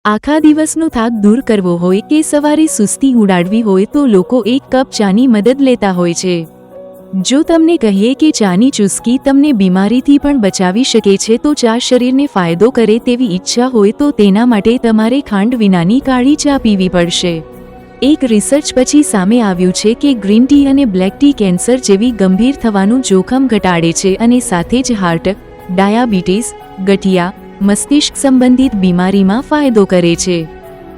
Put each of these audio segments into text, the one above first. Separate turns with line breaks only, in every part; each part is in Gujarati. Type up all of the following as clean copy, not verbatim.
આખા દિવસનો થાક દૂર કરવો હોય કે સવારે સુસ્તી ઉડાડવી હોય તો લોકો એક કપ ચાની મદદ લેતા હોય છે. જો તમને કહીએ કે ચાની ચુસ્કી તમને બીમારીથી પણ બચાવી શકે છે તો ચા શરીરને ફાયદો કરે તેવી ઈચ્છા હોય તો તેના માટે તમારે ખાંડ વિનાની કાળી ચા પીવી પડશે. એક રિસર્ચ પછી સામે આવ્યું છે કે ગ્રીન ટી અને બ્લેક ટી કેન્સર જેવી ગંભીર થવાનું જોખમ ઘટાડે છે અને સાથે જ હાર્ટ, ડાયાબિટીસ, ગઠિયા, મસ્તિષ્ક સંબંધિત બીમારીમાં ફાયદો કરે છે.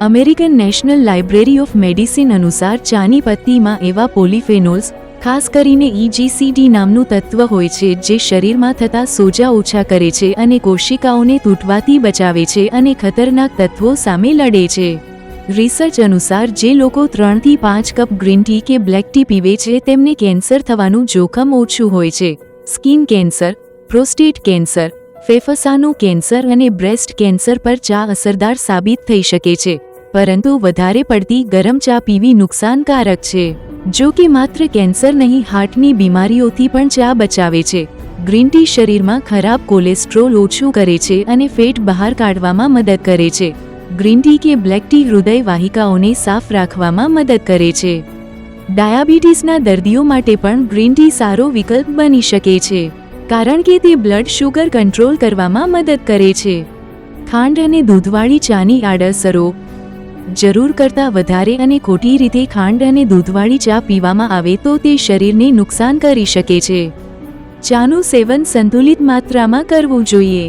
American national library of medicine અનુસાર ચાની પત્તીમાં એવા પોલિફેનોલ્સ, ખાસ કરીને EGCD નામનું તત્વ હોય છે જે શરીરમાં થતા સોજા ઓછા કરે છે અને કોશિકાઓને તૂટવાથી બચાવે છે અને ખતરનાક તત્વો સામે લડે છે. રિસર્ચ અનુસાર જે લોકો 3 થી 5 કપ ગ્રીન ટી કે બ્લેક ટી પીવે છે તેમને કેન્સર થવાનું જોખમ ઓછું હોય છે. સ્કિન કેન્સર, પ્રોસ્ટેટ કેન્સર, ફેફસાનું કેન્સર અને બ્રેસ્ટ કેન્સર પર ચા અસરદાર સાબિત થઈ શકે છે, પરંતુ વધારે પડતી ગરમ ચા પીવી નુકસાનકારક છે. જો કે માત્ર કેન્સર નહીં, હાર્ટની બીમારીઓથી પણ ચા બચાવે છે. ગ્રીન ટી શરીરમાં ખરાબ કોલેસ્ટ્રોલ ઓછું કરે છે અને ફેટ બહાર કાઢવામાં મદદ કરે છે. ગ્રીન ટી કે બ્લેક ટી હૃદય વાહિકાઓને સાફ રાખવામાં મદદ કરે છે. ડાયાબિટીસના દર્દીઓ માટે પણ ગ્રીન ટી સારો વિકલ્પ બની શકે છે, કારણ કે તે બ્લડ શુગર કંટ્રોલ કરવામાં મદદ કરે છે. ખાંડ અને દૂધવાળી ચાની આડઅસરો. જરૂર કરતાં વધારે અને ખોટી રીતે ખાંડ અને દૂધવાળી ચા પીવામાં આવે તો તે શરીરને નુકસાન કરી શકે છે. ચાનું સેવન સંતુલિત માત્રામાં કરવું જોઈએ.